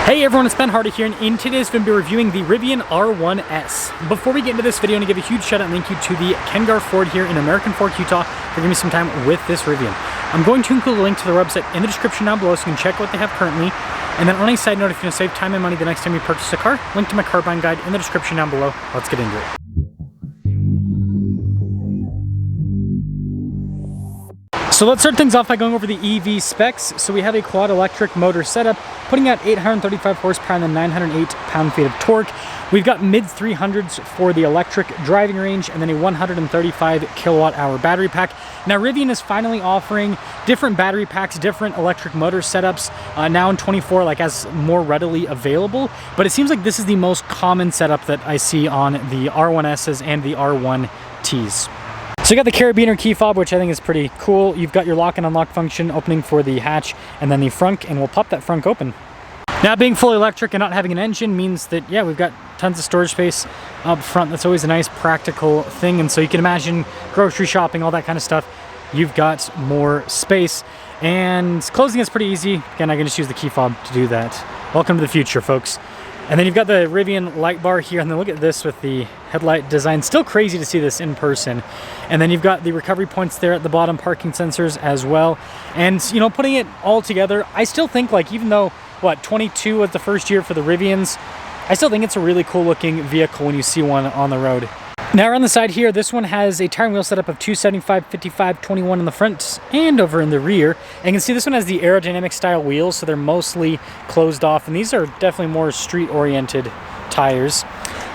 Hey everyone, it's Ben Hardy here, and in today's video we're reviewing the Rivian R1S. Before we get into this video, I want to give a huge shout out and thank you to the Kengar Ford here in American Fork, Utah for giving me some time with this Rivian. I'm going to include a link to the website in the description down below so you can check what they have currently. And then on a side note, if you want to save time and money the next time you purchase a car, link to my car buying guide in the description down below. Let's get into it. So let's start things off by going over the EV specs. So we have a quad electric motor setup, putting out 835 horsepower and then 908 pound-feet of torque. We've got mid 300s for the electric driving range and then a 135 kilowatt hour battery pack. Now Rivian is finally offering different battery packs, different electric motor setups now in 24, like as more readily available. But it seems like this is the most common setup that I see on the R1Ss and the R1Ts. So you got the carabiner key fob, which I think is pretty cool. You've got your lock and unlock function opening for the hatch and then the frunk, and we'll pop that frunk open. Now being fully electric and not having an engine means that, yeah, we've got tons of storage space up front. That's always a nice practical thing. And so you can imagine grocery shopping, all that kind of stuff. You've got more space, and closing is pretty easy. Again, I can just use the key fob to do that. Welcome to the future, folks. And then you've got the Rivian light bar here, and then look at this with the headlight design. Still crazy to see this in person. And then you've got the recovery points there at the bottom, parking sensors as well. And, you know, putting it all together, I still think, like, even though, what, 22 was the first year for the Rivians, I still think it's a really cool looking vehicle when you see one on the road. Now around the side here, this one has a tire and wheel setup of 275, 55, 21 in the front and over in the rear. And you can see this one has the aerodynamic style wheels, so they're mostly closed off, and these are definitely more street oriented tires.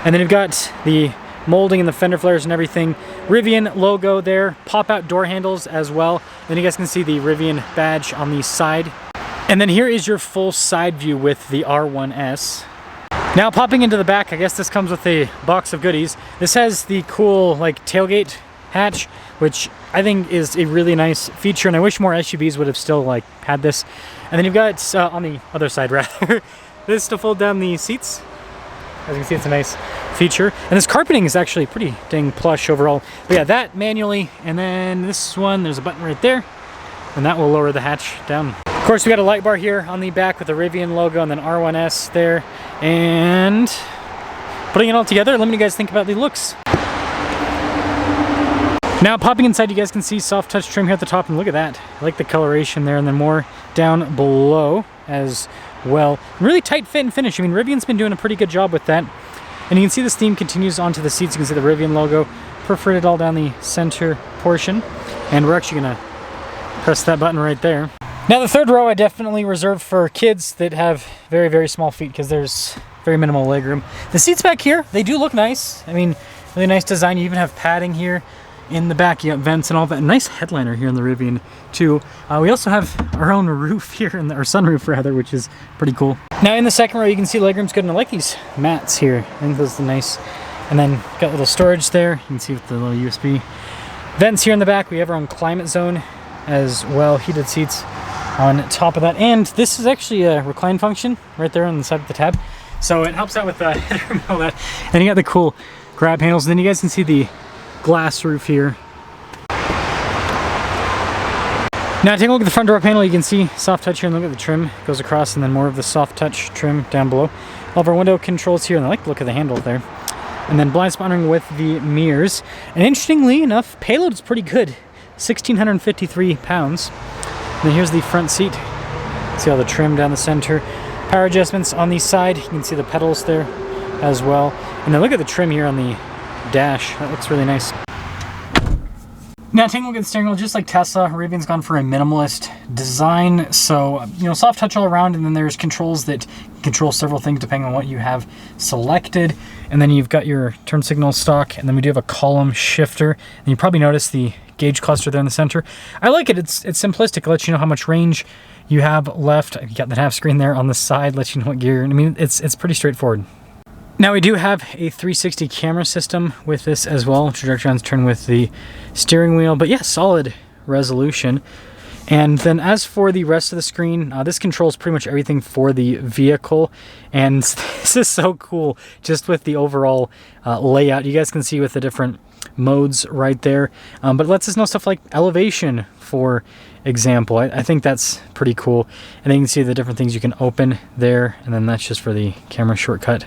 And then you've got the molding and the fender flares and everything. Rivian logo there, pop out door handles as well. Then you guys can see the Rivian badge on the side. And then here is your full side view with the R1S. Now popping into the back, I guess this comes with a box of goodies. This has the cool like tailgate hatch, which I think is a really nice feature, and I wish more SUVs would have still like had this. And then you've got on the other side rather, this to fold down the seats. As you can see, it's a nice feature. And this carpeting is actually pretty dang plush overall. But yeah, that manually, and then this one, there's a button right there, and that will lower the hatch down. Of course, we got a light bar here on the back with the Rivian logo and then R1S there. And putting it all together, let me know what you guys think about the looks. Now popping inside, you guys can see soft touch trim here at the top, and look at that. I like the coloration there, and then more down below as well. Really tight fit and finish. I mean, Rivian's been doing a pretty good job with that. And you can see this theme continues onto the seats. You can see the Rivian logo perforated all down the center portion. And we're actually gonna press that button right there. Now the third row I definitely reserve for kids that have very, very small feet because there's very minimal legroom. The seats back here, they do look nice. I mean, really nice design. You even have padding here in the back. You got vents and all that. Nice headliner here in the Rivian too. We also have our own roof here, our sunroof rather, which is pretty cool. Now in the second row, you can see legroom's good, and I like these mats here. I think those are nice. And then got a little storage there. You can see with the little USB vents here in the back. We have our own climate zone as well, heated seats on top of that, and this is actually a recline function right there on the side of the tab, so it helps out with the headroom and all that. And you got the cool grab handles, and then you guys can see the glass roof here. Now taking a look at the front door panel, you can see soft touch here, and look at the trim goes across, and then more of the soft touch trim down below. All of our window controls here, and I like the look of the handle there. And then blind spot monitoring with the mirrors, and interestingly enough, payload is pretty good, 1,653 pounds. And then here's the front seat. See all the trim down the center. Power adjustments on the side. You can see the pedals there as well. And then look at the trim here on the dash. That looks really nice. Now taking a look at the steering wheel, just like Tesla, Rivian's gone for a minimalist design. So, you know, soft touch all around, and then there's controls that control several things depending on what you have selected. And then you've got your turn signal stock, and then we do have a column shifter. And you probably notice the gauge cluster there in the center. I like it. It's simplistic. It lets you know how much range you have left. You got the half screen there on the side, lets you know what gear. I mean, it's pretty straightforward. Now we do have a 360 camera system with this as well. Trajectory on turn with the steering wheel, but yeah, solid resolution. And then as for the rest of the screen, this controls pretty much everything for the vehicle. And this is so cool just with the overall layout. You guys can see with the different modes right there. But it lets us know stuff like elevation, for example. I think that's pretty cool. And then you can see the different things you can open there, and then that's just for the camera shortcut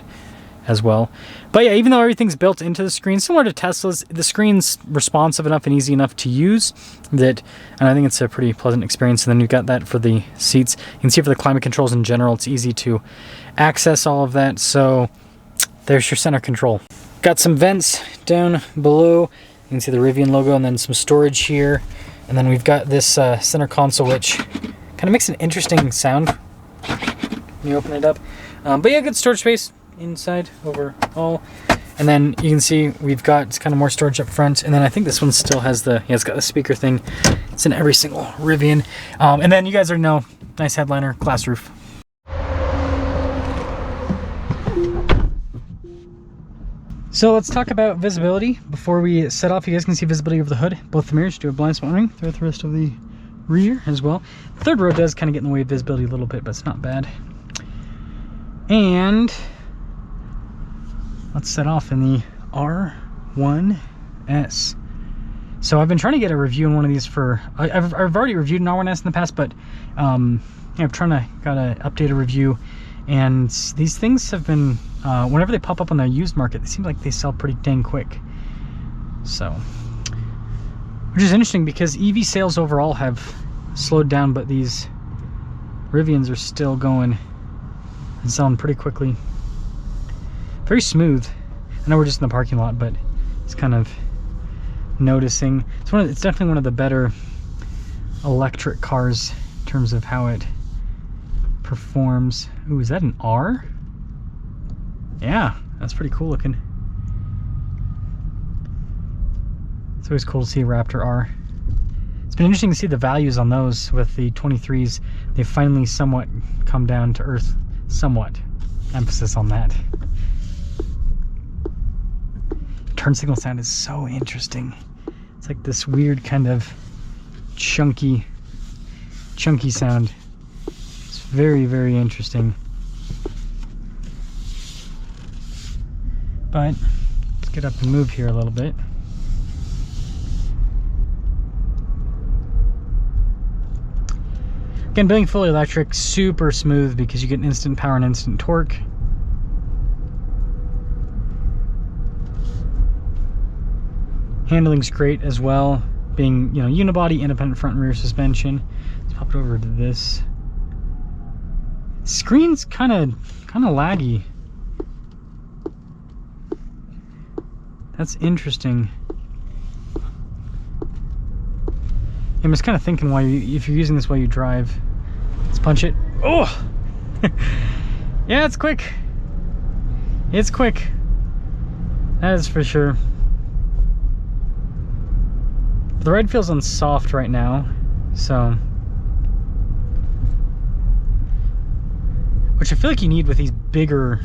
as well. But yeah, even though everything's built into the screen, similar to Tesla's, the screen's responsive enough and easy enough to use that, and I think it's a pretty pleasant experience. And then you've got that for the seats. You can see for the climate controls in general, it's easy to access all of that. So there's your center control. Got some vents down below. You can see the Rivian logo, and then some storage here. And then we've got this center console, which kind of makes an interesting sound when you open it up. But yeah, good storage space inside overall. And then you can see we've got kind of more storage up front. And then I think this one still has the, yeah, it's got the speaker thing. It's in every single Rivian. And then you guys already know, nice headliner, glass roof. So let's talk about visibility before we set off. You guys can see visibility over the hood. Both the mirrors do a blind spot ring throughout the rest of the rear as well. The third row does kind of get in the way of visibility a little bit, but it's not bad. And let's set off in the R1S. So I've been trying to get a review on one of these for, I've already reviewed an R1S in the past, but I'm trying to got an updated review. And these things have been, whenever they pop up on the used market, it seems like they sell pretty dang quick. So, which is interesting because EV sales overall have slowed down, but these Rivians are still going and selling pretty quickly. Very smooth. I know we're just in the parking lot, but it's kind of noticing. It's definitely one of the better electric cars in terms of how it performs. Ooh, is that an R? Yeah, that's pretty cool looking. It's always cool to see a Raptor R. It's been interesting to see the values on those with the 23s. They've finally somewhat come down to earth. Somewhat. Emphasis on that. Turn signal sound is so interesting. It's like this weird kind of chunky sound. It's very, very interesting. But let's get up and move here a little bit. Again, being fully electric, super smooth because you get instant power and instant torque. Handling's great as well, being, you know, unibody, independent front and rear suspension. Let's pop it over to this. Screen's kind of laggy. That's interesting. I'm just kind of thinking why if you're using this while you drive. Let's punch it. Oh! Yeah, it's quick. It's quick. That is for sure. The ride feels on soft right now, so. Which I feel like you need with these bigger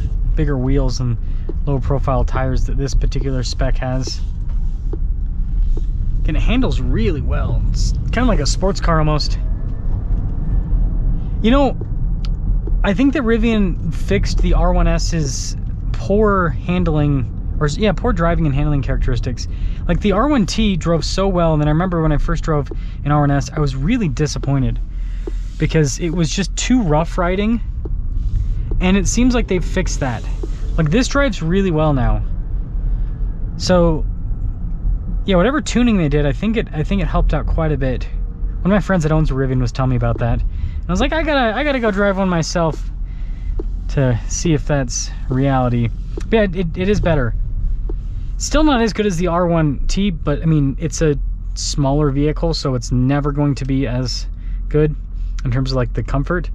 wheels and low profile tires that this particular spec has. And it handles really well. It's kind of like a sports car almost. You know, I think that Rivian fixed the R1S's poor handling, or yeah, poor driving and handling characteristics. Like the R1T drove so well, and then I remember when I first drove an R1S, I was really disappointed because it was just too rough riding, and it seems like they've fixed that. Like this drives really well now. So yeah, whatever tuning they did, I think it helped out quite a bit. One of my friends that owns a Rivian was telling me about that. And I was like, I gotta go drive one myself to see if that's reality. But yeah, it is better. Still not as good as the R1T, but I mean, it's a smaller vehicle, so it's never going to be as good in terms of like the comfort.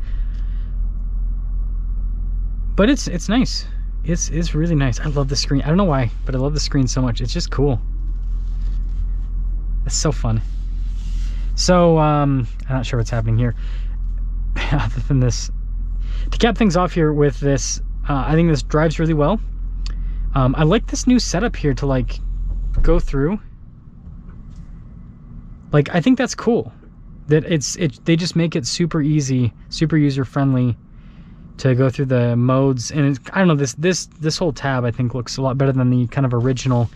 But it's nice. It's really nice. I love the screen. I don't know why, but I love the screen so much. It's just cool. It's so fun. So I'm not sure what's happening here other than this. To cap things off here with this, I think this drives really well. I like this new setup here to like go through. Like, I think that's cool that they just make it super easy, super user friendly to go through the modes. And it's, I don't know, this whole tab I think looks a lot better than the kind of original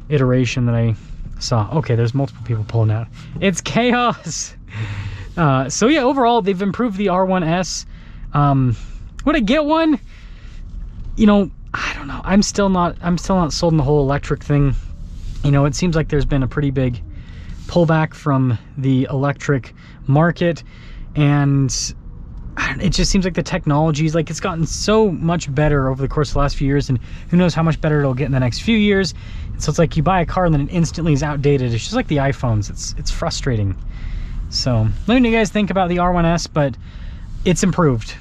iteration that I saw. Okay, there's multiple people pulling out. It's chaos. So yeah, overall they've improved the R1S. Would I get one? You know, I don't know. I'm still not sold on the whole electric thing. You know, it seems like there's been a pretty big pullback from the electric market, and it just seems like the technology is like, it's gotten so much better over the course of the last few years, and who knows how much better it'll get in the next few years. And so it's like you buy a car and then it instantly is outdated. It's just like the iPhones. It's frustrating. So let me know what you guys think about the R1S, but it's improved.